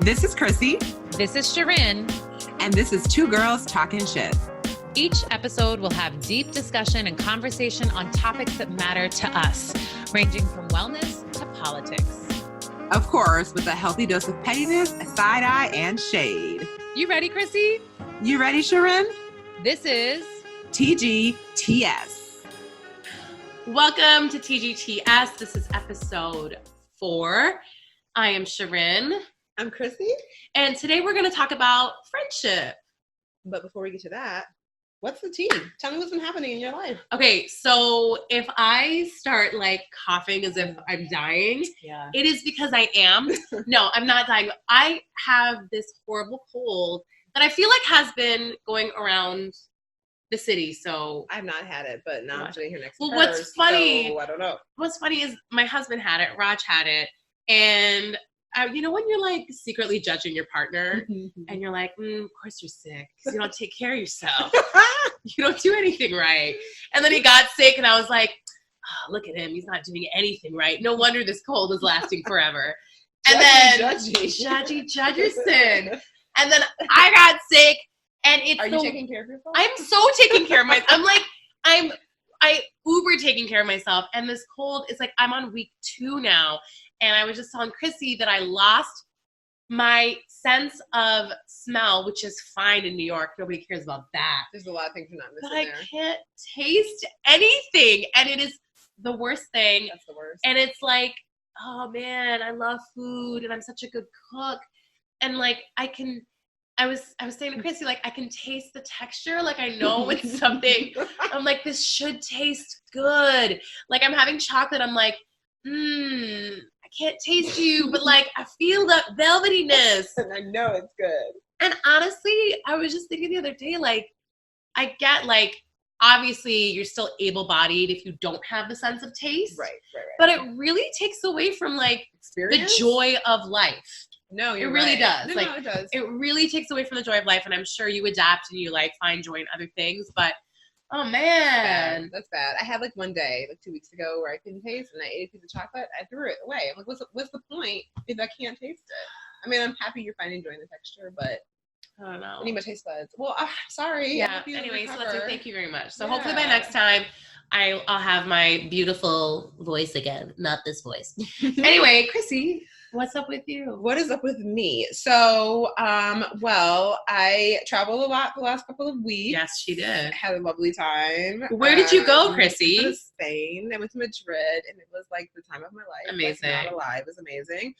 This is Chrissy. This is Shirin. And this is Two Girls Talking Shit. Each episode will have deep discussion and conversation on topics that matter to us, ranging from wellness to politics. Of course, with a healthy dose of pettiness, side-eye, and shade. You ready, Chrissy? You ready, Shirin? This is TGTS. Welcome to TGTS. This is episode 4. I am Shirin. I'm Chrissy. And today we're going to talk about friendship. But before we get to that, what's the tea? Tell me what's been happening in your life. Okay, so if I start like coughing as if I'm dying, it is because I am. No, I'm not dying. I have this horrible cold that I feel like has been going around the city. So I've not had it, but now I'm sitting here next to her. Well, what's funny? So I don't know. What's funny is my husband had it. Raj had it, and you know when you're like secretly judging your partner, and you're like, of course you're sick because you don't take care of yourself. You don't do anything right. And then he got sick, and I was like, oh, look at him. He's not doing anything right. No wonder this cold is lasting forever. And Judgy. Judgerson. And then I got sick, and it's Are you taking care of yourself? I'm so taking care of myself. I uber taking care of myself. And this cold is like, I'm on week 2 now. And I was just telling Chrissy that I lost my sense of smell, which is fine in New York. Nobody cares about that. There's a lot of things you're not missing But I there. can't taste anything. And it is the worst thing. That's the worst. And it's like, oh man, I love food and I'm such a good cook. And like, I was saying to Chrissy, like, I can taste the texture. Like, I know it's something. I'm like, this should taste good. Like, I'm having chocolate. I'm like, I can't taste you, but like, I feel that velvetyness. And I know it's good. And honestly, I was just thinking the other day, like, I get like, obviously you're still able-bodied if you don't have the sense of taste. Right. But it really takes away from like Experience? the joy of life. No, you're It really right. does. No, Like, it does. It really takes away from the joy of life, and I'm sure you adapt and you like find joy in other things, but oh man. That's bad. I had like one day, like 2 weeks ago, where I couldn't taste, and I ate a piece of chocolate. I threw it away. I'm like, what's the point if I can't taste it? I mean, I'm happy you're finding joy in the texture, but I don't know. I need my taste buds. Well, sorry. Yeah. Hope you Anyway, so recover. thank you very much. So Yeah. hopefully by next time I'll have my beautiful voice again, not this voice. Anyway, Chrissy, what's up with you? What is up with me? So, well, I traveled a lot the last couple of weeks. Yes, she did. I had a lovely time. Where did you go, I Chrissy? went to Spain. I went to Madrid, and it was like the time of my life. Amazing. Like, not alive. It was amazing.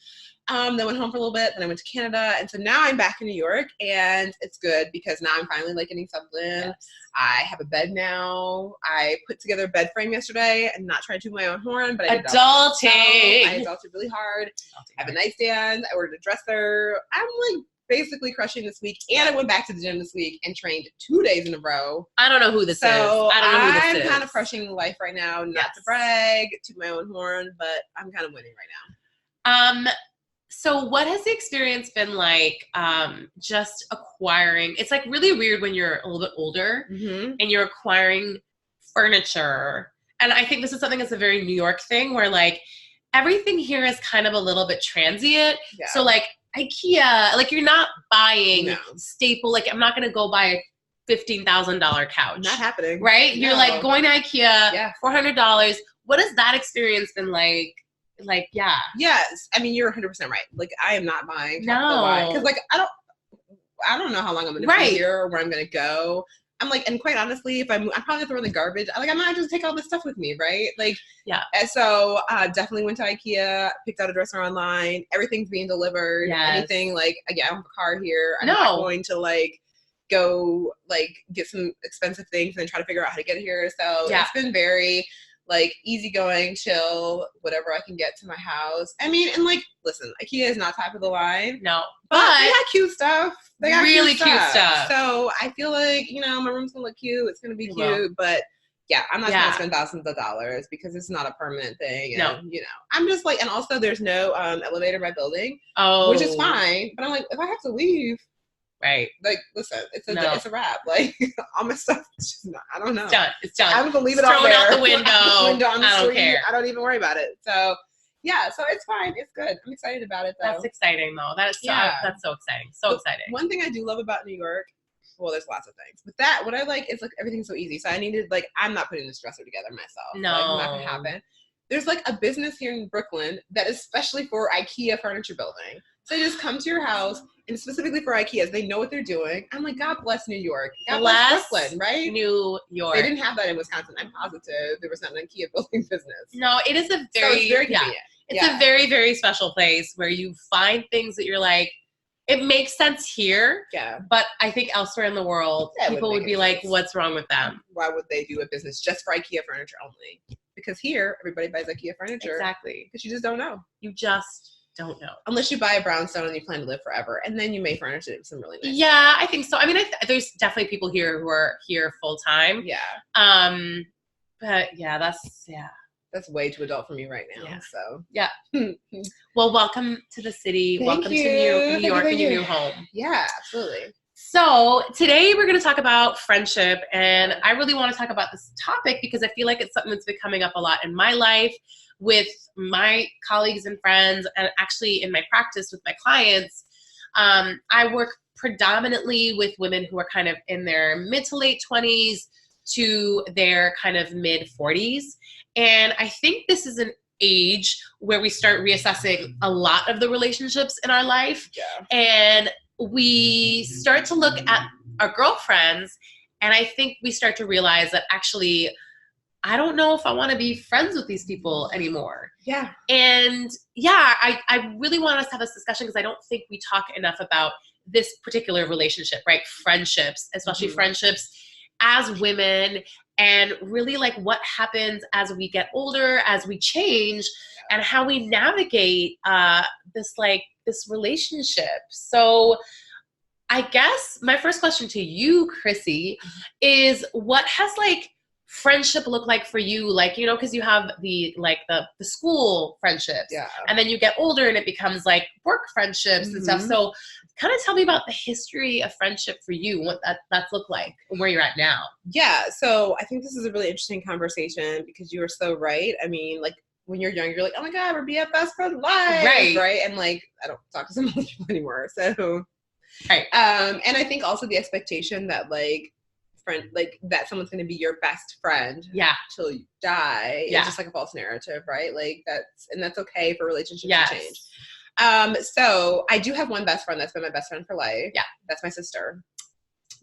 Then went home for a little bit. Then I went to Canada, and so now I'm back in New York, and it's good because now I'm finally like getting settled in. Yes. I have a bed now. I put together a bed frame yesterday, and not trying to toot my own horn, but I did Adulting. I adulted really hard. I have a nightstand. I ordered a dresser. I'm like basically crushing this week, and I went back to the gym this week and trained 2 days in a row. I don't know who this is. So I don't know who this I'm is. kind of crushing life right now. Not Yes. to brag, to my own horn, but I'm kind of winning right now. So what has the experience been like just acquiring? It's like really weird when you're a little bit older and you're acquiring furniture. And I think this is something that's a very New York thing where like everything here is kind of a little bit transient. Yeah. So like IKEA, like you're not buying No. staple, like I'm not going to go buy a $15,000 couch. Not happening. Right? You're No. like going to IKEA, Yeah. $400. What has that experience been like? Like, yeah. Yes. I mean, you're 100% right. Like, I am not buying. No. Because, like, I don't know how long I'm going to Right. be here or where I'm going to go. I'm like, and quite honestly, if I'm probably going to throw in the garbage. Like, I might just take all this stuff with me, right? Like, Yeah. And so, definitely went to IKEA, picked out a dresser online. Everything's being delivered. Yes. Anything, like, again, I don't have a car here. I'm No. not going to, like, go, like, get some expensive things and then try to figure out how to get here. So, Yeah. it's been very, like, easygoing, chill, whatever I can get to my house. I mean, and, like, listen, IKEA is not top of the line. No. But they But got cute stuff. They got really cute stuff. So I feel like, you know, my room's gonna look cute. It's gonna be It cute. will. But yeah, I'm not Yeah. gonna spend thousands of dollars because it's not a permanent thing. And, No. you know, I'm just like, and also there's no elevator in my building, oh, which is fine. But I'm like, if I have to leave, Right. like, listen, it's No. a wrap. Like, all my stuff is just not, I don't know. It's done. It's done. I'm gonna leave it It's out thrown there. out the window. Out the window on the I don't street. care. I don't even worry about it. So Yeah, so it's fine. It's good. I'm excited about it though. That's exciting though. That's so, Yeah. that's so exciting. So exciting. One thing I do love about New York, well, there's lots of things, but that what I like is like everything's so easy. So I needed like I'm not putting this dresser together myself. No. Like, not gonna happen. There's like a business here in Brooklyn that is specially for IKEA furniture building. So they just come to your house and specifically for IKEAs, they know what they're doing. I'm like, God bless New York. God bless Brooklyn, right? New York. They didn't have that in Wisconsin. I'm positive there was not an IKEA building business. No, it is a So very, it's very convenient. It's a very, very special place where you find things that you're like, it makes sense here. Yeah. But I think elsewhere in the world, people would be like, what's wrong with them? Why would they do a business just for IKEA furniture only? Because here, everybody buys IKEA furniture. Exactly. Because you just don't know. You just don't know. Unless you buy a brownstone and you plan to live forever. And then you may furnish it with some really nice Yeah, I think so. I mean, there's definitely people here who are here full time. Yeah. But yeah, That's way too adult for me right now. Yeah. So Yeah. Well, welcome to the city. Thank Welcome you. to New Thank York you, and your new home. yeah, absolutely. So today we're going to talk about friendship, and I really want to talk about this topic because I feel like it's something that's been coming up a lot in my life with my colleagues and friends, and actually in my practice with my clients. I work predominantly with women who are kind of in their mid to late 20s to their kind of mid 40s. And I think this is an age where we start reassessing a lot of the relationships in our life. Yeah. And we start to look at our girlfriends, and I think we start to realize that actually, I don't know if I want to be friends with these people anymore. Yeah. And yeah, I really want us to have this discussion because I don't think we talk enough about this particular relationship, right? Friendships, especially friendships as women, and really like what happens as we get older, as we change, and how we navigate this relationship. So I guess my first question to you, Chrissy, is what has like friendship look like for you? Like, you know, because you have the school friendships, Yeah. and then you get older and it becomes like work friendships and stuff. So kind of tell me about the history of friendship for you, what that's looked like and where you're at now. Yeah. So I think this is a really interesting conversation because you are so right. I mean, like when you're young, you're like, oh my God, we're BFFs for life. Right. And like, I don't talk to some other people anymore. So, Right. And I think also the expectation that like that someone's going to be your best friend till you die is just like a false narrative, right? Like that's okay for relationships to change. So I do have one best friend that's been my best friend for life. Yeah. That's my sister.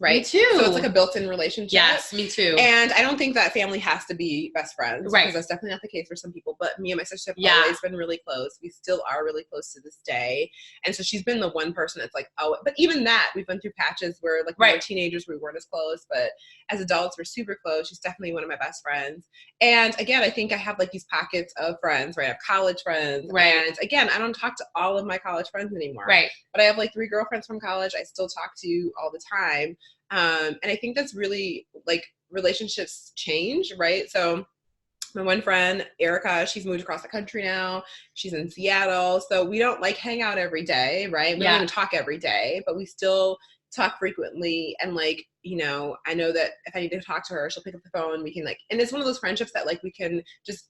Right. Me too. So it's like a built-in relationship. Yes, me too. And I don't think that family has to be best friends. Right. Because that's definitely not the case for some people. But me and my sister have always been really close. We still are really close to this day. And so she's been the one person that's like, oh, but even that, we've been through patches where like we were teenagers, we weren't as close. But as adults, we're super close. She's definitely one of my best friends. And again, I think I have like these pockets of friends, right? I have college friends. Right. And again, I don't talk to all of my college friends anymore. Right. But I have like 3 girlfriends from college I still talk to all the time. And I think that's really like relationships change, right? So my one friend, Erica, she's moved across the country now. She's in Seattle. So we don't like hang out every day, right? We don't even talk every day, but we still talk frequently. And like, you know, I know that if I need to talk to her, she'll pick up the phone. We can like, and it's one of those friendships that like we can just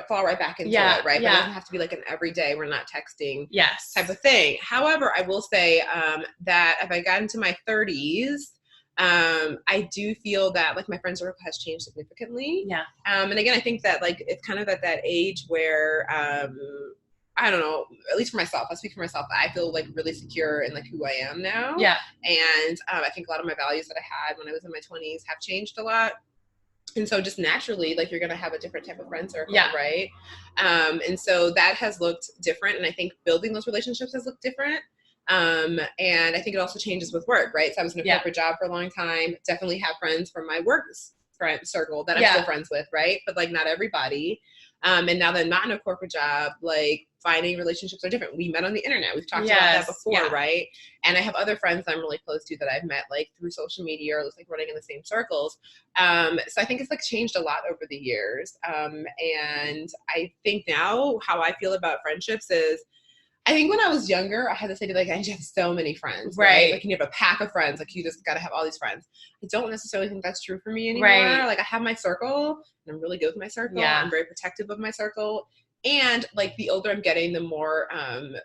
fall right back into it, right? But it doesn't have to be like an everyday, we're not texting type of thing. However, I will say that if I got into my 30s, I do feel that like my friend circle has changed significantly. Yeah. And again, I think that like it's kind of at that age where I don't know, at least for myself, I'll speak for myself, I feel like really secure in like who I am now. Yeah. And I think a lot of my values that I had when I was in my 20s have changed a lot. And so just naturally, like you're going to have a different type of friend circle, right? And so that has looked different. And I think building those relationships has looked different. And I think it also changes with work, right? So I was in a corporate job for a long time, definitely have friends from my work friend circle that I'm still friends with, right? But like not everybody. And now that I'm not in a corporate job, like finding relationships are different. We met on the internet. We've talked about that before, right? And I have other friends that I'm really close to that I've met like through social media or just like running in the same circles. So I think it's like changed a lot over the years. And I think now how I feel about friendships is, I think when I was younger, I had this idea like I just have so many friends, right? Like you have a pack of friends, like you just got to have all these friends. I don't necessarily think that's true for me anymore. Like I have my circle, and I'm really good with my circle. I'm very protective of my circle, And like the older I'm getting, the more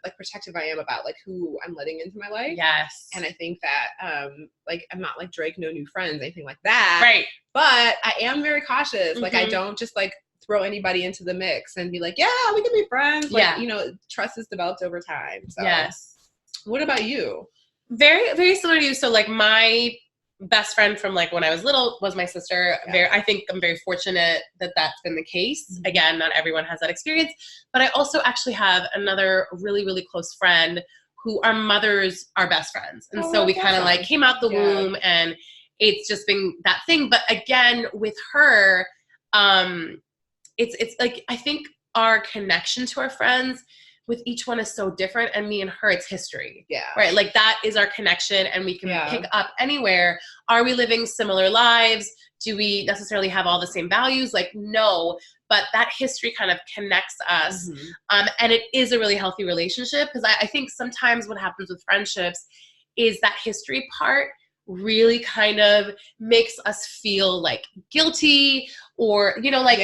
like protective I am about like who I'm letting into my life. Yes. And I think that like I'm not like Drake, no new friends, anything like that. Right. But I am very cautious. Like I don't just like throw anybody into the mix and be like, yeah, we can be friends. Like, you know, trust is developed over time. So yes. What about you? Very, very similar to you. So like my best friend from like when I was little was my sister. I think I'm very fortunate that that's been the case. Again, not everyone has that experience, but I also actually have another really, really close friend who our mothers are best friends. And so we kind of like came out the womb, and it's just been that thing. But again, with her, it's like, I think our connection to our friends with each one is so different, and me and her, it's history. Yeah. Right. Like that is our connection, and we can pick up anywhere. Are we living similar lives? Do we necessarily have all the same values? Like, no, but that history kind of connects us. And it is a really healthy relationship, because I think sometimes what happens with friendships is that history part really kind of makes us feel like guilty, or, you know, like,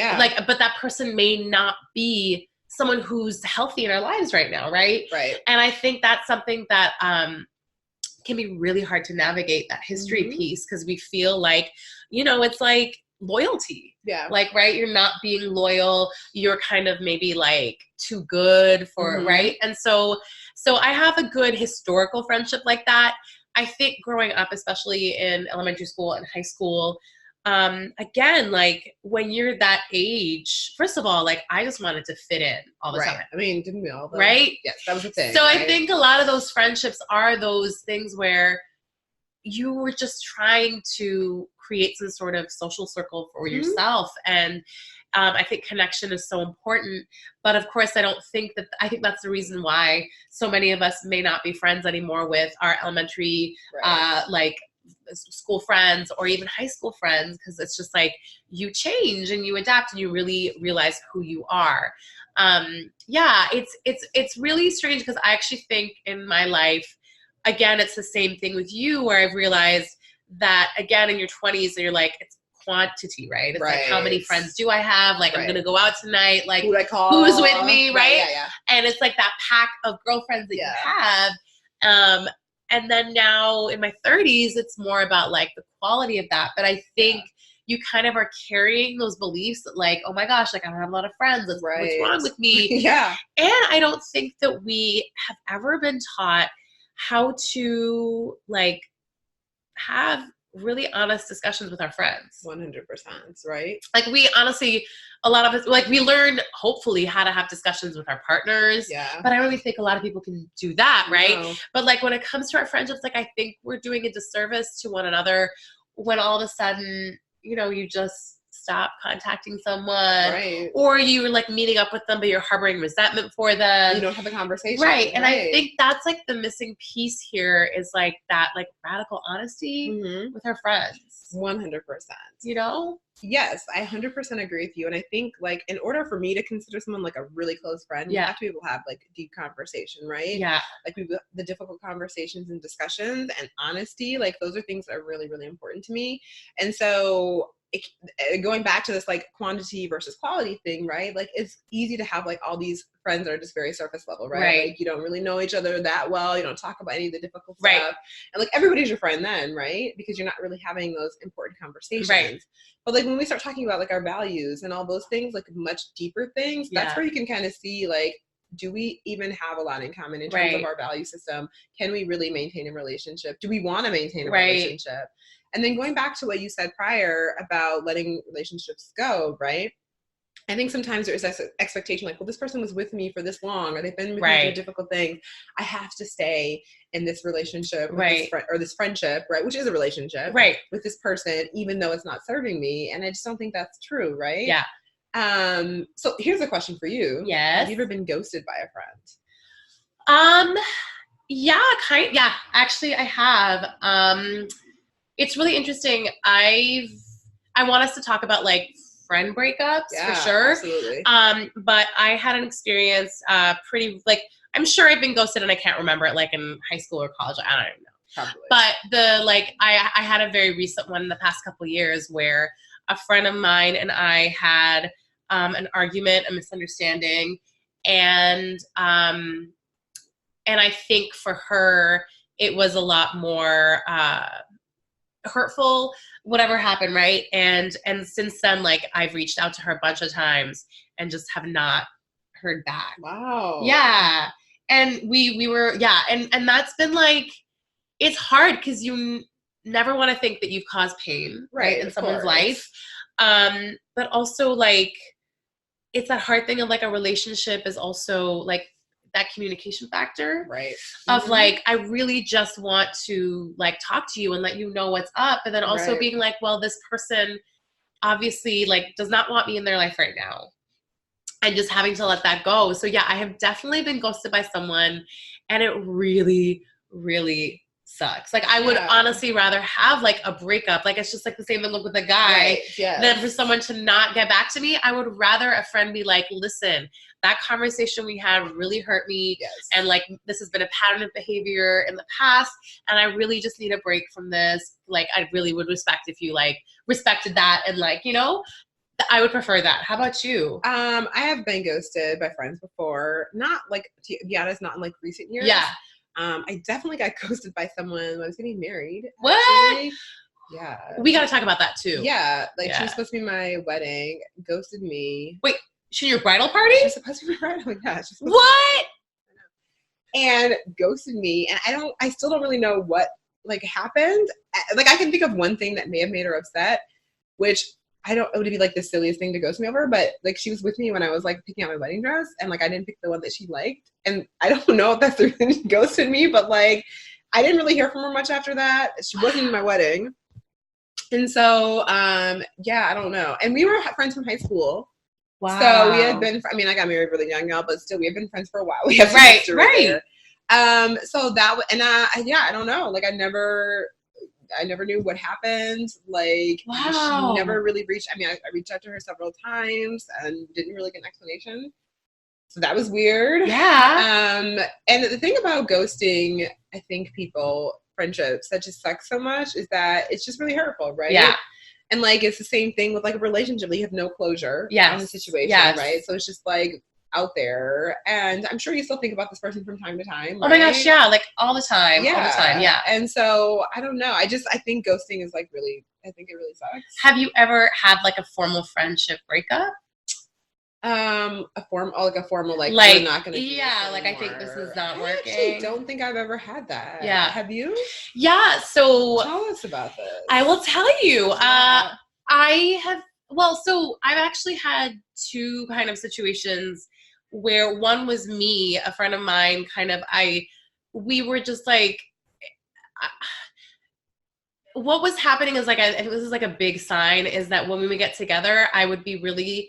but that person may not be someone who's healthy in our lives right now. Right. And I think that's something that can be really hard to navigate, that history piece, because we feel like, you know, it's like loyalty. Like, right. You're not being loyal. You're kind of maybe like too good for, right. And so I have a good historical friendship like that. I think growing up, especially in elementary school and high school, again, like when you're that age, first of all, like I just wanted to fit in all the time. I mean, didn't we all? Though? Right? Yes, that was the thing. So I think a lot of those friendships are those things where you were just trying to create some sort of social circle for yourself. And I think connection is so important. But of course, I think that's the reason why so many of us may not be friends anymore with our elementary, like school friends or even high school friends, because it's just like you change and you adapt and you really realize who you are. It's really strange, because I actually think in my life, again, it's the same thing with you, where I've realized that again in your 20s, you're like, it's quantity, right? It's like, how many friends do I have? Like, I'm gonna go out tonight. Like, who I call? Who's with me, right? And it's like that pack of girlfriends that you have. And then now in my 30s, it's more about like the quality of that. But I think you kind of are carrying those beliefs that like, oh my gosh, like I don't have a lot of friends. What's wrong with me? And I don't think that we have ever been taught how to like have really honest discussions with our friends. 100%, right? Like we honestly, a lot of us, like we learn hopefully how to have discussions with our partners. But I don't really think a lot of people can do that, right? No. But like when it comes to our friendships, like I think we're doing a disservice to one another when all of a sudden, you know, you just stop contacting someone, or you're like meeting up with them, but you're harboring resentment for them. You don't have a conversation. And I think that's like the missing piece here, is like that like radical honesty with our friends. 100%. You know? Yes, I 100% agree with you. And I think like in order for me to consider someone like a really close friend, you have to be able to have like deep conversation, right? Like the difficult conversations and discussions and honesty, like those are things that are really, really important to me. And so going back to this like quantity versus quality thing, right? Like it's easy to have like all these friends that are just very surface level, right? Like you don't really know each other that well. You don't talk about any of the difficult stuff. And like everybody's your friend then, right? Because you're not really having those important conversations. But like when we start talking about like our values and all those things, like much deeper things, that's where you can kind of see like, do we even have a lot in common in terms of our value system? Can we really maintain a relationship? Do we want to maintain a relationship? And then going back to what you said prior about letting relationships go, right? I think sometimes there's this expectation like, well, this person was with me for this long, or they've been with me through difficult things. I have to stay in this relationship with this friend, or this friendship, right? Which is a relationship with this person, even though it's not serving me. And I just don't think that's true, right? So here's a question for you. Have you ever been ghosted by a friend? Actually I have. It's really interesting. I want us to talk about like friend breakups for sure. Absolutely. But I had an experience pretty like, I'm sure I've been ghosted and I can't remember it like in high school or college. I don't even know. Probably. But I had a very recent one in the past couple of years where a friend of mine and I had an argument, a misunderstanding, And I think for her, it was a lot more hurtful, whatever happened, right? And since then, like, I've reached out to her a bunch of times and just have not heard back. Wow. Yeah. And we were, yeah. And that's been like, it's hard because you never want to think that you've caused pain, right, in someone's life. But also, like, it's that hard thing of, like, a relationship is also, like, that communication factor. Right. Of, like, I really just want to, like, talk to you and let you know what's up. And then also being like, well, this person obviously, like, does not want me in their life right now. And just having to let that go. So, yeah, I have definitely been ghosted by someone. And it really, really sucks. Like, I would honestly rather have, like, a breakup. Like, it's just like the same thing with a guy than for someone to not get back to me. I would rather a friend be like, listen, that conversation we had really hurt me. And, like, this has been a pattern of behavior in the past. And I really just need a break from this. Like, I really would respect if you, like, respected that. And, like, you know, I would prefer that. How about you? I have been ghosted by friends before. Not, like, to be honest, not in, like, recent years. Yeah. I definitely got ghosted by someone when I was getting married. What? Actually. Yeah. We got to talk about that too. Yeah. Like, she was supposed to be my wedding, ghosted me. Wait, she your bridal party? She was supposed to be my bridal. Yeah. What? And ghosted me. And I still don't really know what, like, happened. Like, I can think of one thing that may have made her upset, which it would be, like, the silliest thing to ghost me over, but, like, she was with me when I was, like, picking out my wedding dress, and, like, I didn't pick the one that she liked, and I don't know if that's the reason she ghosted me, but, like, I didn't really hear from her much after that. She wasn't in my wedding, and so, yeah, I don't know. And we were friends from high school. Wow. So we had been, I mean, I got married really young now, but still, we had been friends for a while. We have some history there. So that, and yeah, I don't know. Like, I never knew what happened. Like, she never really reached. I mean, I reached out to her several times and didn't really get an explanation. So that was weird. Yeah. And the thing about ghosting, I think friendships that just suck so much is that it's just really hurtful, right? Yeah. And, like, it's the same thing with, like, a relationship. You have no closure on the situation, right? So it's just, like, out there. And I'm sure you still think about this person from time to time, right? Oh my gosh, yeah, like, all the time. Yeah. All the time, yeah. And so, I don't know. I think ghosting is, like, really, I think it really sucks. Have you ever had, like, a formal friendship breakup? A formal, like we're not gonna do this like, I think this is not working. I actually don't think I've ever had that. Yeah. Have you? Yeah, so tell us about this. I will tell you. I've actually had two kind of situations where one was me, a friend of mine, we were just like, what was happening is, like, I think this is, like, a big sign is that when we would get together, I would be really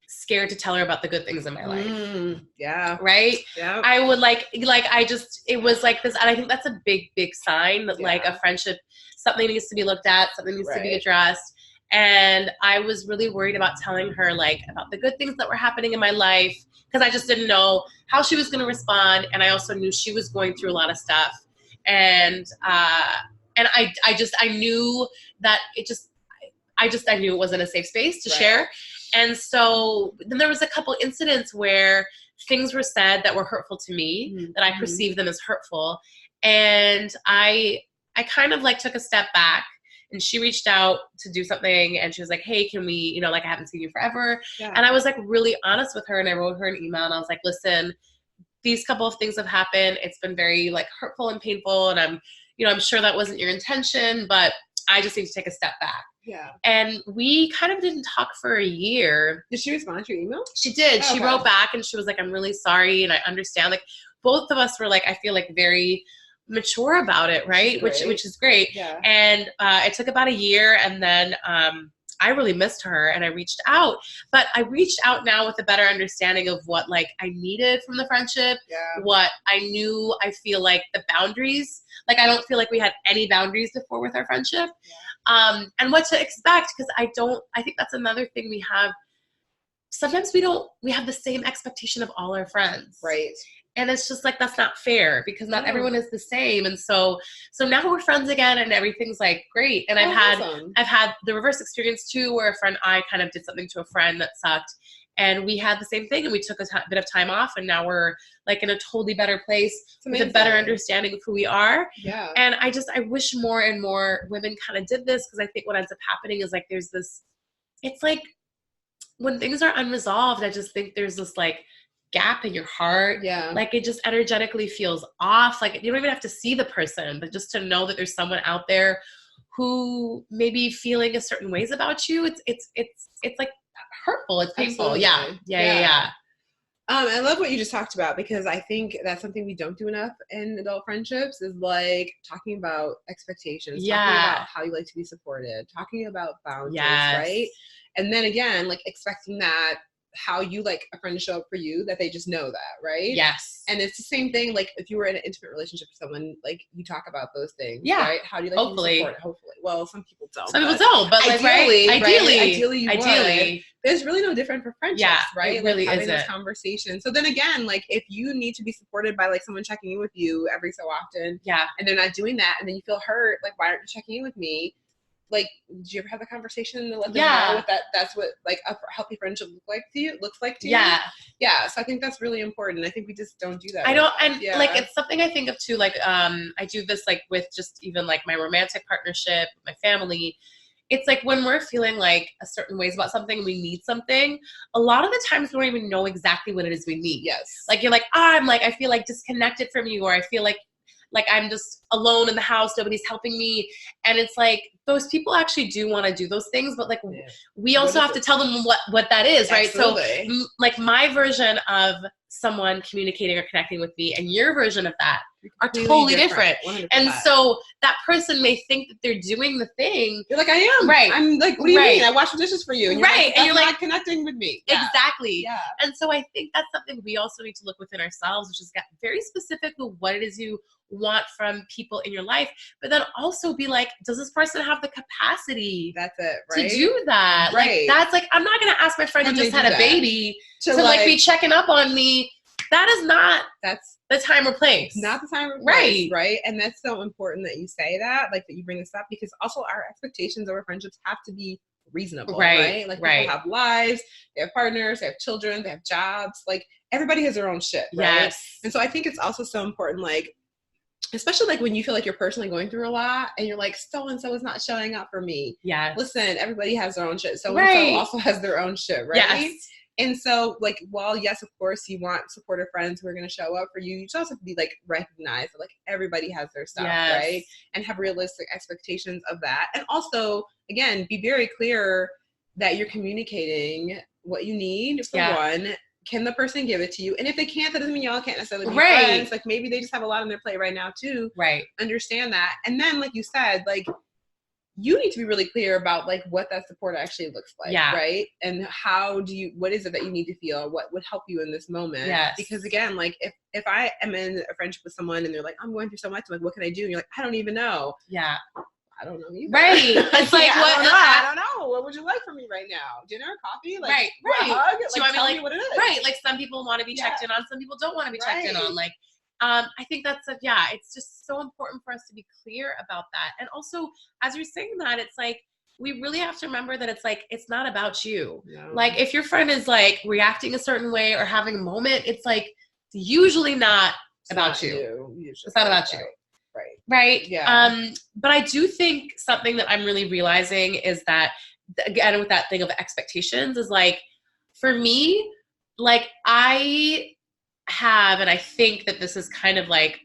scared to tell her about the good things in my life. Yeah. Right? Yeah. I would it was like this, and I think that's a big, big sign that, like, a friendship, something needs to be looked at, something needs to be addressed. And I was really worried about telling her, like, about the good things that were happening in my life, because I just didn't know how she was going to respond. And I also knew she was going through a lot of stuff. And I knew that I knew it wasn't a safe space to share. And so then there was a couple incidents where things were said that were hurtful to me, that I perceived them as hurtful. And I kind of, like, took a step back, and she reached out to do something, and she was like, hey, can we, like, I haven't seen you forever. Yeah. And I was, like, really honest with her, and I wrote her an email, and I was like, listen, these couple of things have happened. It's been very, like, hurtful and painful, and I'm sure that wasn't your intention, but I just need to take a step back. Yeah. And we kind of didn't talk for a year. Did she respond to your email? She did. Oh, she wrote back, and she was like, I'm really sorry, and I understand. Like, both of us were, like, I feel like very mature about it, right? Which is great. Yeah. And it took about a year, and then I really missed her, and I reached out. But I reached out now with a better understanding of what, like, I needed from the friendship, what I knew. I feel like the boundaries, like, I don't feel like we had any boundaries before with our friendship. Yeah. And what to expect, because I think that's another thing we have. Sometimes we have the same expectation of all our friends. Right. And it's just, like, that's not fair, because not everyone is the same. And so now we're friends again, and everything's, like, great. And I've had the reverse experience too, where I kind of did something to a friend that sucked. And we had the same thing, and we took a bit of time off, and now we're like in a totally better place with a better understanding of who we are. Yeah. And I wish more and more women kind of did this, because I think what ends up happening is like there's this, it's like when things are unresolved, I just think there's this like gap in your heart. Yeah. Like it just energetically feels off. Like you don't even have to see the person, but just to know that there's someone out there who may be feeling a certain ways about you. It's like hurtful. It's painful. Absolutely. Yeah. I love what you just talked about, because I think that's something we don't do enough in adult friendships, is like talking about expectations, talking about how you like to be supported, talking about boundaries, right? And then again, like expecting that how you like a friend to show up for you, that they just know that, right? Yes. And it's the same thing, like if you were in an intimate relationship with someone, like you talk about those things, Yeah. right? How do you like to be supported? Hopefully. Well, some people don't. Some people don't, but like, ideally, right? Ideally, ideally. There's really no different for friendships, right? It really like having isn't. this conversation. So then again, like if you need to be supported by like someone checking in with you every so often, and they're not doing that, and then you feel hurt, like why aren't you checking in with me? Like, did you ever have the conversation to let them know what that's what like a healthy friendship looks like to you? Yeah. So I think that's really important. I think we just don't do that. I don't, and like it's something I think of too. Like, I do this like with just even like my romantic partnership, my family. It's like when we're feeling like a certain ways about something, we need something. A lot of the times we don't even know exactly what it is we need. Yes. Like you're like, I feel like disconnected from you, or I feel like I'm just alone in the house, nobody's helping me. And it's like, those people actually do want to do those things, but like we also have to tell them what that is, right? Absolutely. So like my version of someone communicating or connecting with me and your version of that are totally different. 100%. And so that person may think that they're doing the thing. You're like, I am. Right. I'm like, what do you mean? I wash the dishes for you. And you're right. Like, and you're like, not connecting with me. Exactly. Yeah. And so I think that's something we also need to look within ourselves, which is get very specific with what it is you want from people in your life, but then also be like, does this person have the capacity that's it, right? to do that? Right. Like, that's like, I'm not going to ask my friend who just had a baby to like be checking up on me. That is not the time or place. Not the time or place, right? And that's so important that you say that, like that you bring this up, because also our expectations over friendships have to be reasonable, right? Like people have lives, they have partners, they have children, they have jobs. Like everybody has their own shit, right? Yes. And so I think it's also so important, like, especially like when you feel like you're personally going through a lot and you're like, so-and-so is not showing up for me. Yeah. Listen, everybody has their own shit. So-and-so also has their own shit, right? Yes. And so, like, while, yes, of course, you want supportive friends who are going to show up for you, you just also have to be, like, recognize that, like, everybody has their stuff, right? And have realistic expectations of that. And also, again, be very clear that you're communicating what you need, for one. Can the person give it to you? And if they can't, that doesn't mean y'all can't necessarily be friends. Like, maybe they just have a lot on their plate right now, too. Right. Understand that. And then, like you said, like, you need to be really clear about like what that support actually looks like, right? And what is it that you need to feel? What would help you in this moment? Yes. Because again, like if I am in a friendship with someone and they're like, I'm going through so much, I'm like, what can I do? And you're like, I don't even know. Yeah. I don't know either. Right. It's like, I don't know. What would you like from me right now? Dinner, coffee? Like, right. A hug? Like, tell me what it is. Right. Like some people want to be checked in on, some people don't want to be checked in on. Like, I think that's it's just so important for us to be clear about that. And also, as you're saying that, it's like, we really have to remember that it's like, it's not about you. No. Like, if your friend is like reacting a certain way or having a moment, it's like, usually not about you. It's not about you. Right. Yeah. But I do think something that I'm really realizing is that, again, with that thing of expectations, is like, for me, like and I think that this is kind of like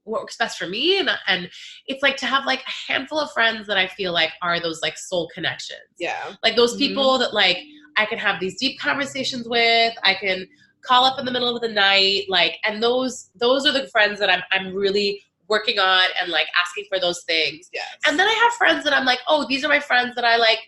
what works best for me, and it's like to have like a handful of friends that I feel like are those like soul connections. Yeah. Like those people that like I can have these deep conversations with, I can call up in the middle of the night, like, and those are the friends that I'm really working on and like asking for those things. Yes. And then I have friends that I'm like, oh, these are my friends that I like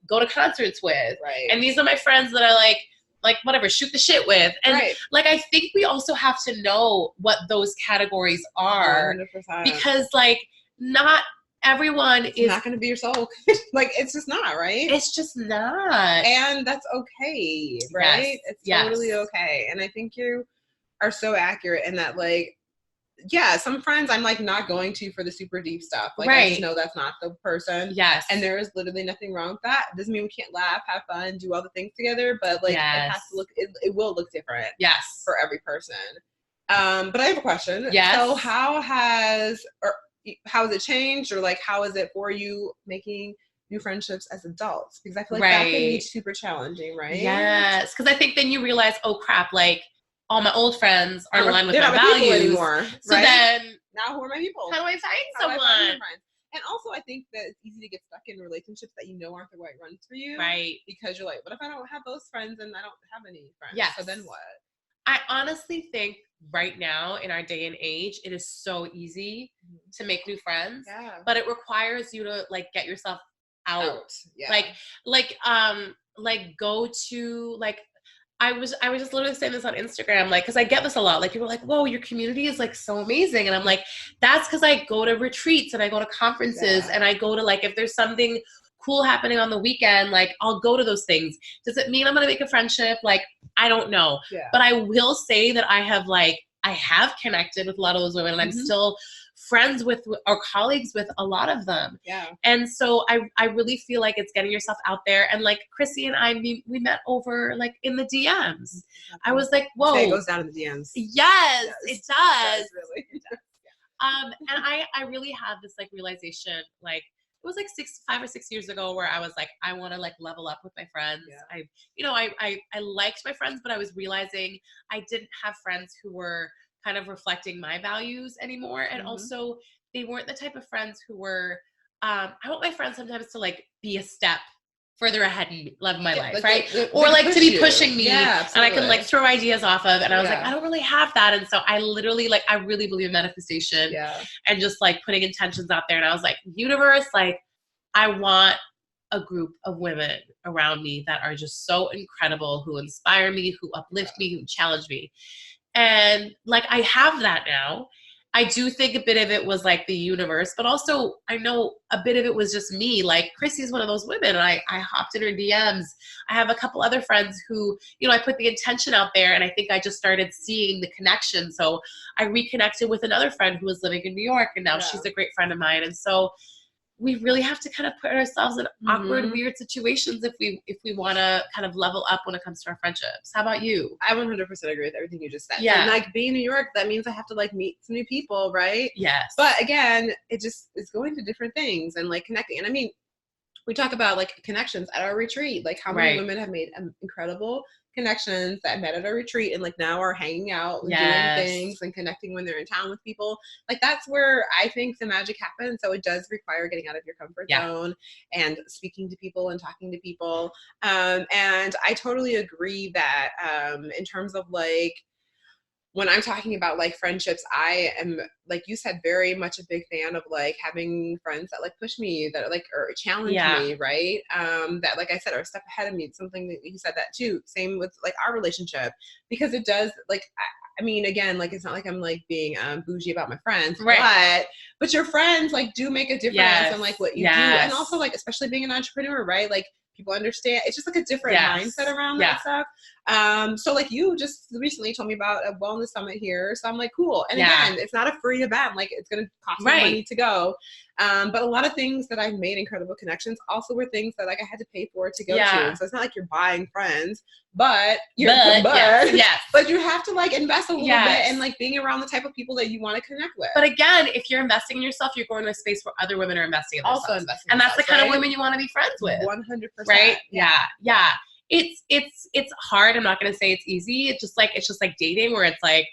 go to concerts with. Right. And these are my friends that I like whatever, shoot the shit with. And like, I think we also have to know what those categories are. 100%. Because like, not everyone is not going to be your soul. Like, it's just not, right? It's just not. And that's okay, right? It's totally okay. And I think you are so accurate in that, like, yeah, some friends I'm like not going to for the super deep stuff. Like I Right. just know that's not the person. Yes. And there is literally nothing wrong with that. It doesn't mean we can't laugh, have fun, do all the things together, but like it has Yes. to look, it will look different Yes. for every person. But I have a question. Yes. So how has it changed, or like how is it for you making new friendships as adults? Because I feel like that can be Right. super challenging, right? Yes. Because I think then you realize, oh crap, like all my old friends aren't aligned with They're my not my people values anymore. So right? then Now who are my people? how do I find How do I someone? find new friends? And also, I think that it's easy to get stuck in relationships that you know aren't the right ones for you. Right. Because you're like, what if I don't have those friends and I don't have any friends? Yes. So then what? I honestly think right now in our day and age, it is so easy to make new friends. Yeah. But it requires you to like get yourself out. Yeah. Like go to like I was just literally saying this on Instagram, like, because I get this a lot. Like, people are like, whoa, your community is like so amazing. And I'm like, that's because I go to retreats and I go to conferences and I go to like, if there's something cool happening on the weekend, like I'll go to those things. Does it mean I'm going to make a friendship? Like, I don't know. Yeah. But I will say that I have connected with a lot of those women and I'm still friends with or colleagues with a lot of them. Yeah. And so I really feel like it's getting yourself out there. And like Chrissy and I, we met over like in the DMs. I was like, whoa. It goes down in the DMs. Yes, it does. Really. It does. And I really had this like realization, like it was like 5 or 6 years ago where I was like, I want to like level up with my friends. Yeah. I liked my friends, but I was realizing I didn't have friends who were kind of reflecting my values anymore. And also they weren't the type of friends who were, I want my friends sometimes to like be a step further ahead in my life, right? Or like to be pushing me and I can like throw ideas off of. And I was like, I don't really have that. And so I literally like, I really believe in manifestation and just like putting intentions out there. And I was like, universe, like I want a group of women around me that are just so incredible, who inspire me, who uplift me, who challenge me. And like, I have that now. I do think a bit of it was like the universe, but also I know a bit of it was just me. Like Chrissy's one of those women and I hopped in her DMs. I have a couple other friends who, I put the intention out there and I think I just started seeing the connection. So I reconnected with another friend who was living in New York and now she's a great friend of mine. And so we really have to kind of put ourselves in awkward, weird situations if we want to kind of level up when it comes to our friendships. How about you? I 100% agree with everything you just said. Yeah. And like being in New York, that means I have to like meet some new people, right? Yes. But again, it's going to different things and like connecting. And I mean, we talk about like connections at our retreat, like how many women have made incredible connections that met at a retreat and like now are hanging out and doing things and connecting when they're in town with people. Like that's where I think the magic happens. So it does require getting out of your comfort zone and speaking to people and talking to people. And I totally agree that in terms of like when I'm talking about like friendships, I am, like you said, very much a big fan of like having friends that like push me, that like, or challenge me, right? That, like I said, are a step ahead of me. It's something that you said that too. Same with like our relationship, because it does like, I mean, again, like, it's not like I'm like being bougie about my friends, but your friends like do make a difference in like what you do. And also like, especially being an entrepreneur, right? Like people understand, it's just like a different mindset around that stuff. So like you just recently told me about a wellness summit here. So I'm like, cool. And again, it's not a free event. Like it's going to cost me money to go. But a lot of things that I've made incredible connections also were things that like I had to pay for to go to. So it's not like you're buying friends, but you have to like invest a little bit and like being around the type of people that you want to connect with. But again, if you're investing in yourself, you're going to a space where other women are investing in themselves. Also investing, and that's the kind of women you want to be friends with. 100%. Right? Yeah. It's hard. I'm not going to say it's easy. It's just like dating, where it's like,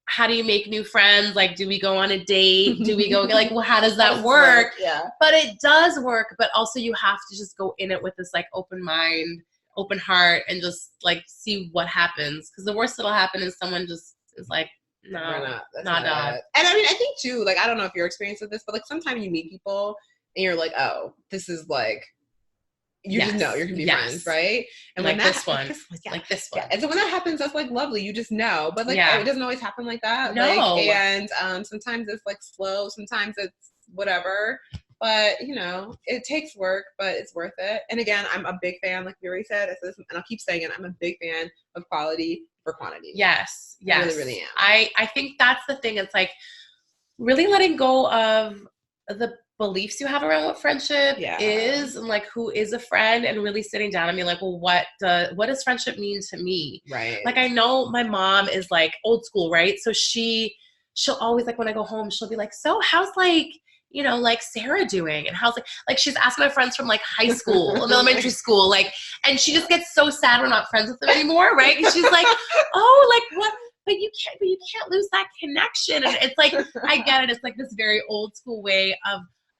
how do you make new friends? Like, do we go on a date? Do we go like, well, how does that work? But it does work. But also you have to just go in it with this like open mind, open heart, and just like see what happens. Because the worst that'll happen is someone just is like, no, not. And I mean, I think too, like, I don't know if you're experienced with this, but like sometimes you meet people and you're like, oh, this is like, you just know you're gonna be friends, right? And like when that, this one, like this one. And so when that happens, that's like lovely. You just know, but like it doesn't always happen like that. No. Like, and sometimes it's like slow, sometimes it's whatever. But, you know, it takes work, but it's worth it. And again, I'm a big fan, like we already said, and I'll keep saying it, I'm a big fan of quality for quantity. Yes. I really, really am. I think that's the thing. It's like really letting go of the beliefs you have around what friendship is and like who is a friend, and really sitting down and being like, well, what does friendship mean to me? Right. Like, I know my mom is like old school, right? So she'll always, like, when I go home, she'll be like, so how's, like, you know, like, Sarah doing? And how's, like she's asking my friends from, like, high school and elementary school, like, and she just gets so sad we're not friends with them anymore, right? Because she's like, oh, like, what? But you can't lose that connection. And it's like, I get it. It's like this very old school way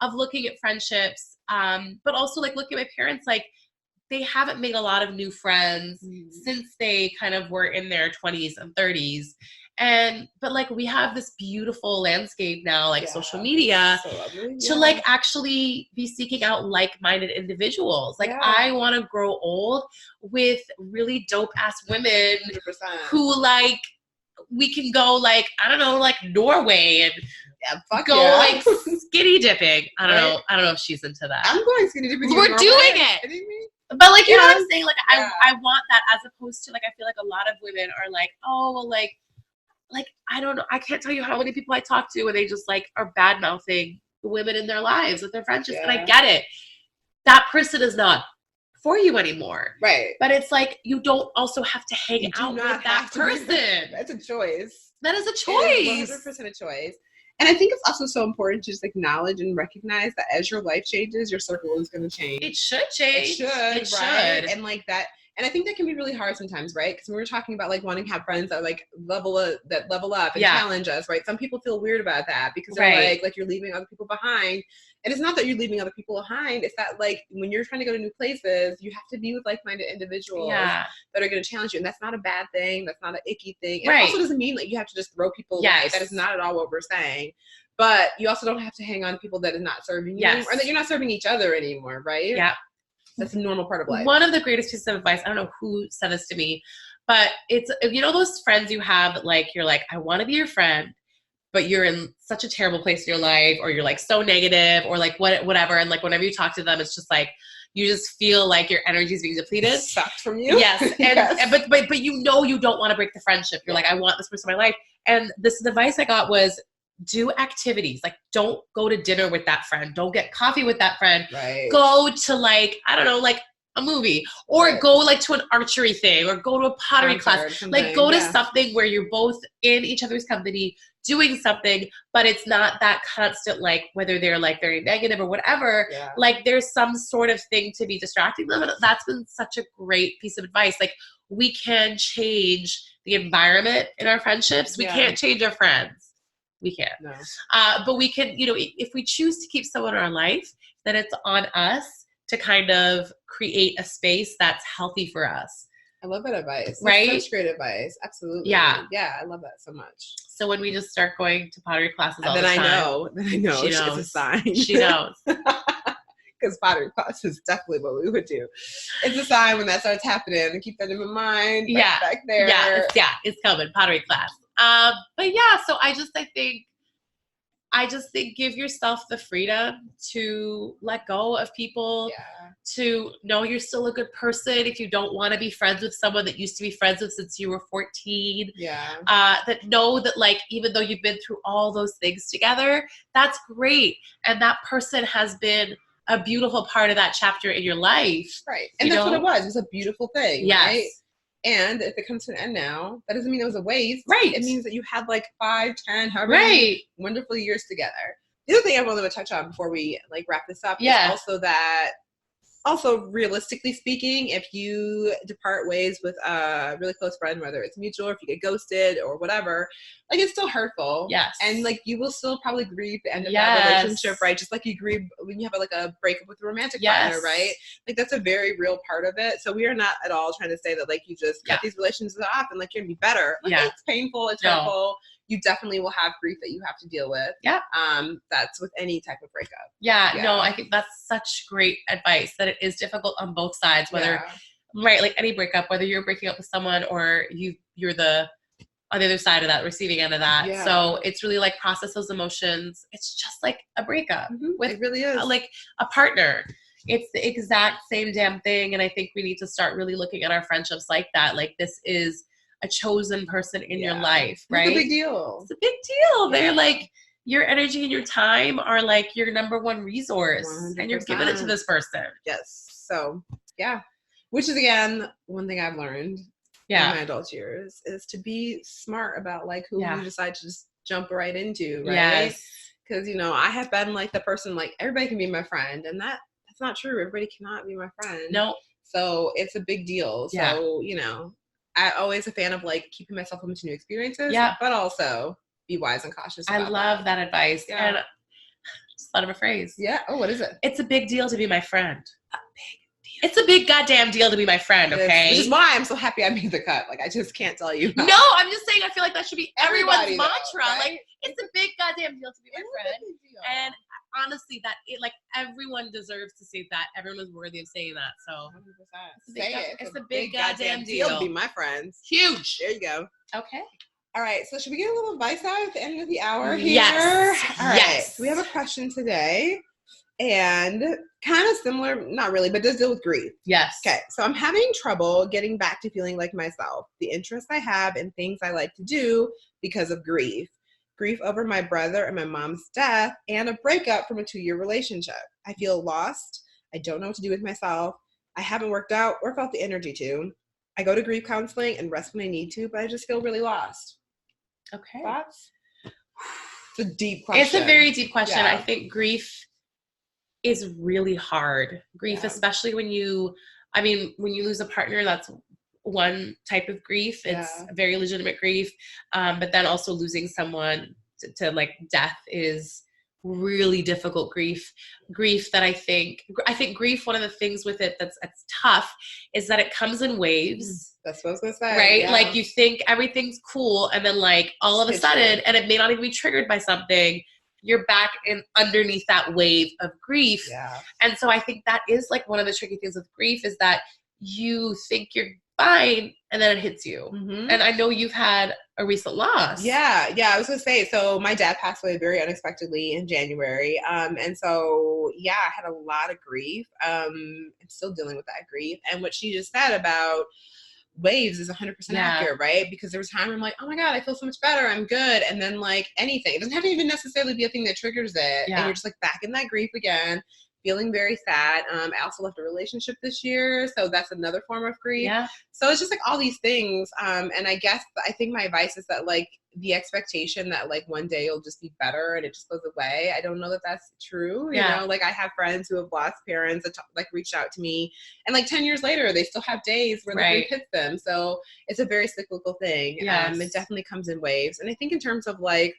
of looking at friendships. But also, like, looking at my parents, like, they haven't made a lot of new friends since they kind of were in their 20s and 30s. But like, we have this beautiful landscape now, like social media, so lovely. to like actually be seeking out like-minded individuals. Like, I want to grow old with really dope ass women 100%. who, like, we can go, like, I don't know, like Norway and like skinny dipping. I don't know if she's into that. I'm going skinny dipping. We're doing it. But like, you know what I'm saying? Like, I want that, as opposed to, like, I feel like a lot of women are like, oh, well, like, I don't know. I can't tell you how many people I talk to where they just, like, are bad mouthing the women in their lives with their friendships. And I get it. That person is not for you anymore. Right. But it's like, you don't also have to hang out with that person. That's a choice. That is a choice. 100% a choice. And I think it's also so important to just acknowledge and recognize that as your life changes, your circle is going to change. It should change. It should. And like that. And I think that can be really hard sometimes, right? Because when we're talking about, like, wanting to have friends that, like, level up and challenge us, right? Some people feel weird about that because they're like you're leaving other people behind. And it's not that you're leaving other people behind. It's that, like, when you're trying to go to new places, you have to be with like-minded individuals that are going to challenge you. And that's not a bad thing. That's not an icky thing. And it also doesn't mean that you have to just throw people away. That is not at all what we're saying. But you also don't have to hang on to people that is not serving you or that you're not serving each other anymore, right? Yeah. That's a normal part of life. One of the greatest pieces of advice, I don't know who said this to me, but it's, you know, those friends you have that, like, you're like, I want to be your friend, but you're in such a terrible place in your life, or you're, like, so negative, or, like, whatever. And, like, whenever you talk to them, it's just like, you just feel like your energy is being depleted. Sucked from you. Yes. And but you know, you don't want to break the friendship. You're like, I want this person in my life. And this advice I got was, do activities. Like, don't go to dinner with that friend. Don't get coffee with that friend. Right. Go to, like, I don't know, like a movie, or go, like, to an archery thing, or go to a pottery class. Like, go to something where you're both in each other's company doing something, but it's not that constant, like, whether they're, like, very negative or whatever, like, there's some sort of thing to be distracting them. And that's been such a great piece of advice. Like, we can change the environment in our friendships. We can't change our friends. We can't. No. But we can, you know, if we choose to keep someone in our life, then it's on us to kind of create a space that's healthy for us. I love that advice. Right? That's such great advice. Absolutely. Yeah. Yeah, I love that so much. So when we just start going to pottery classes all the time. Then I know. She knows. It's a sign. She knows. Because pottery class is definitely what we would do. It's a sign when that starts happening, and keep that in mind. Back there. It's coming. Pottery class. But yeah, so I just think give yourself the freedom to let go of people, to know you're still a good person if you don't want to be friends with someone that used to be friends with since you were 14. That know that, like, even though you've been through all those things together, that's great. And that person has been a beautiful part of that chapter in your life. Right. And that's what it was. It was a beautiful thing. Yes. Right? And if it comes to an end now, that doesn't mean it was a waste. Right. It means that you had, like, 5, 10, however many wonderful years together. The other thing I wanted to touch on before we, like, wrap this up is also realistically speaking, if you depart ways with a really close friend, whether it's mutual or if you get ghosted or whatever, like, it's still hurtful. Yes. And, like, you will still probably grieve the end of that relationship, right? Just like you grieve when you have a breakup with a romantic partner, right? Like, that's a very real part of it. So we are not at all trying to say that, like, you just cut these relationships off and, like, you're gonna be better. Like, it's painful, it's hurtful. You definitely will have grief that you have to deal with. Yeah. That's with any type of breakup. Yeah. No, I think that's such great advice, that it is difficult on both sides, whether, like any breakup, whether you're breaking up with someone or you're the on the other side of that, receiving end of that. Yeah. So it's really like process those emotions. It's just like a breakup with it really is. like a partner. It's the exact same damn thing. And I think we need to start really looking at our friendships like that. Like this is a chosen person in your life, right? It's a big deal. It's a big deal. They're like, your energy and your time are like your number one resource 100%. and you're giving it to this person. Yes. So yeah. Which is, again, one thing I've learned in my adult years is to be smart about like who you decide to just jump right into, right? Yes. Because, you know, I have been like the person, like everybody can be my friend, and that's not true. Everybody cannot be my friend. No. So it's a big deal. Yeah. So, you know, I'm always a fan of like keeping myself open to new experiences, but also be wise and cautious about I love that advice. Yeah. And just thought of a phrase. Yeah. Oh, what is it? It's a big deal to be my friend. A big deal. It's a big goddamn deal to be my friend, okay? Which is why I'm so happy I made the cut. Like, I just can't tell you. No, I'm just saying I feel like that should be everyone's mantra. Right? Like, it's a big goddamn deal to be my friend. And honestly, like everyone deserves to say that. Everyone is worthy of saying that. So 100%. It's a big goddamn deal to be my friends. Huge. There you go. Okay. All right. So should we get a little advice out at the end of the hour here? Yes. All right. Yes. So we have a question today, and kind of similar, not really, but does deal with grief. Yes. Okay. So I'm having trouble getting back to feeling like myself. The interests I have and things I like to do because of grief. Grief over my brother and my mom's death, and a breakup from a 2-year relationship. I feel lost. I don't know what to do with myself. I haven't worked out or felt the energy to. I go to grief counseling and rest when I need to, but I just feel really lost. Okay. Thoughts? It's a deep question. It's a very deep question. Yeah. I think grief is really hard. Grief, especially when you lose a partner, that's one type of grief. It's a very legitimate grief. But then also losing someone to like death is really difficult grief that I think grief, one of the things with it that's tough is that it comes in waves. That's what I was gonna say. Right? Yeah. Like you think everything's cool and then like all of a sudden, and it may not even be triggered by something, you're back in underneath that wave of grief. Yeah. And so I think that is like one of the tricky things with grief is that you think you're fine and then it hits you. Mm-hmm. And I know you've had a recent loss. Yeah. I was gonna say, so my dad passed away very unexpectedly in January. And so I had a lot of grief. I'm still dealing with that grief. And what she just said about waves is 100% accurate, right? Because there was time where I'm like, oh my God, I feel so much better. I'm good. And then like anything, it doesn't have to even necessarily be a thing that triggers it. And you're just like back in that grief again, feeling very sad. I also left a relationship this year. So that's another form of grief. Yeah. So it's just like all these things. And I think my advice is that like the expectation that like one day you'll just be better and it just goes away. I don't know that that's true. You know, like I have friends who have lost parents that like reached out to me, and like 10 years later, they still have days where the grief hits them. So it's a very cyclical thing. It definitely comes in waves. And I think in terms of like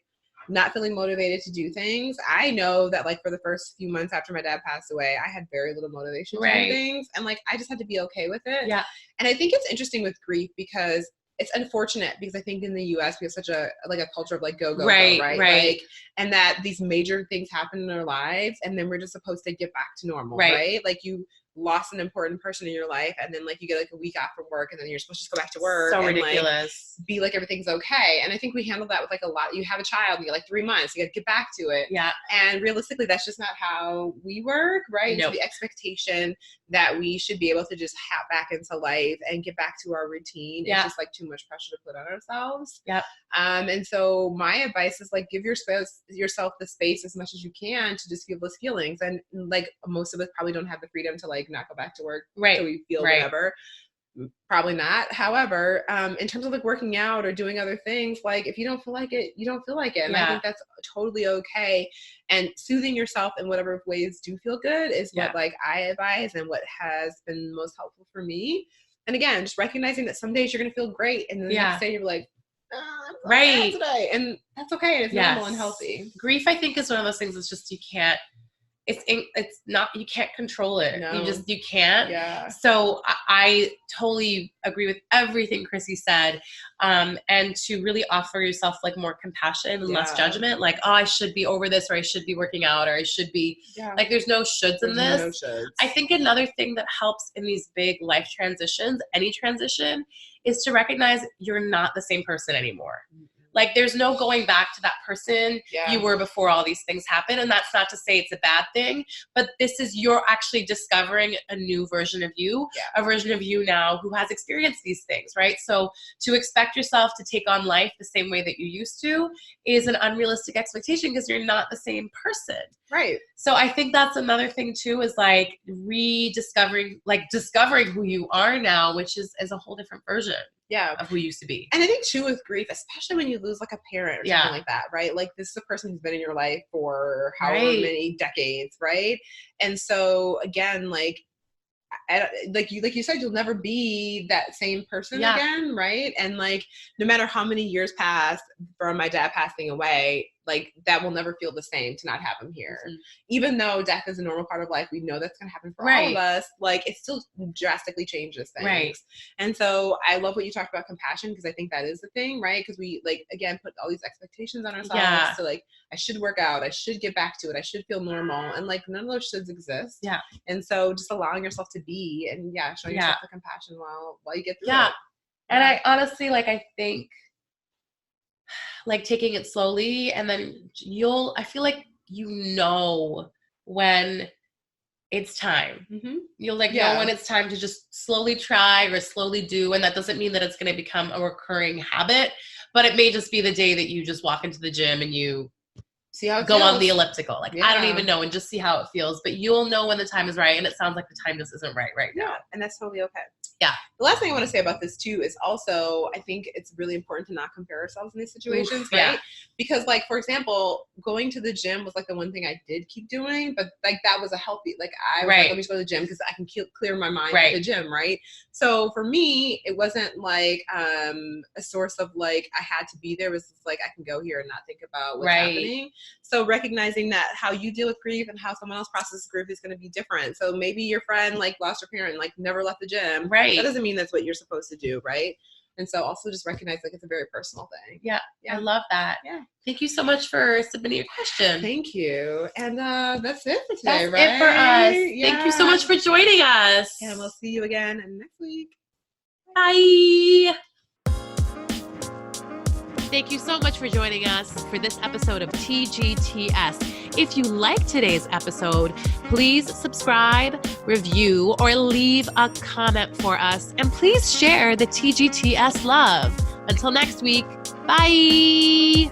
not feeling motivated to do things, I know that like for the first few months after my dad passed away, I had very little motivation to do things. And like, I just had to be okay with it. Yeah. And I think it's interesting with grief because it's unfortunate because I think in the US we have such a culture of like go, right? Like, and that these major things happen in our lives and then we're just supposed to get back to normal, right? Like you lost an important person in your life and then like you get like a week off from work and then you're supposed to just go back to work. So and, ridiculous. like, be like everything's okay. And I think we handle that with like a lot. You have a child and you're like 3 months, you got to get back to it. Yeah. And realistically, that's just not how we work, right? Nope. So the expectation that we should be able to just hop back into life and get back to our routine is just like too much pressure to put on ourselves. Yep. And so my advice is like give yourself the space as much as you can to just feel those feelings. And like most of us probably don't have the freedom to like not go back to work so we feel whatever. Probably not. However, in terms of like working out or doing other things, like if you don't feel like it, you don't feel like it. And I think that's totally okay. And soothing yourself in whatever ways do feel good is what like I advise and what has been most helpful for me. And again, just recognizing that some days you're going to feel great. And then the next day you're like, today. And that's okay. And it's normal and healthy. Grief, I think, is one of those things that's just, it's not, you can't control it. No. You can't. Yeah. So I totally agree with everything Chrissy said. And to really offer yourself like more compassion and less judgment. Like, oh, I should be over this, or I should be working out, or I should be like, there's no shoulds in this. No shoulds. I think another thing that helps in these big life transitions, any transition, is to recognize you're not the same person anymore. Like, there's no going back to that person you were before all these things happened. And that's not to say it's a bad thing, but this is, you're actually discovering a new version of you, a version of you now who has experienced these things, right? So to expect yourself to take on life the same way that you used to is an unrealistic expectation, because you're not the same person. Right. So I think that's another thing too, is like discovering who you are now, which is a whole different version of who you used to be. And I think too with grief, especially when you lose like a parent or something like that, right? Like, this is a person who's been in your life for however many decades, right? And so again, like you said, you'll never be that same person again, right? And like, no matter how many years pass from my dad passing away, like, that will never feel the same to not have him here. Even though death is a normal part of life, we know that's going to happen for all of us. Like, it still drastically changes things. And so I love what you talked about compassion, because I think that is the thing, right? Because we, like, again, put all these expectations on ourselves. So like, I should work out, I should get back to it, I should feel normal, and like, none of those shoulds exist. And so just allowing yourself to be, and showing yourself the compassion while you get through it. And I honestly, like, I think, like, taking it slowly, and then I feel like when it's time. You'll know when it's time to just slowly try or slowly do. And that doesn't mean that it's going to become a recurring habit, but it may just be the day that you just walk into the gym and you see how it go feels. on the elliptical. Like, I don't even know, and just see how it feels. But you'll know when the time is right. And it sounds like the time just isn't right now. And that's totally okay. Yeah. The last thing I want to say about this too is also, I think it's really important to not compare ourselves in these situations, right? Because like, for example, going to the gym was like the one thing I did keep doing, but like, that was a healthy, like, I was like, let me just go to the gym because I can clear my mind at the gym, right? So for me, it wasn't like a source of like, I had to be there. It was just like, I can go here and not think about what's happening. So recognizing that how you deal with grief and how someone else processes grief is going to be different. So maybe your friend like lost her parent, like never left the gym. That doesn't mean that's what you're supposed to do, right? And so also just recognize like it's a very personal thing. I love that. Thank you so much for submitting your question. Thank you. And that's it for today, that's right? it for us. Thank you so much for joining us. And we'll see you again next week. Bye. Thank you so much for joining us for this episode of TGTS. If you like today's episode, please subscribe, review, or leave a comment for us. And please share the TGTS love. Until next week, bye.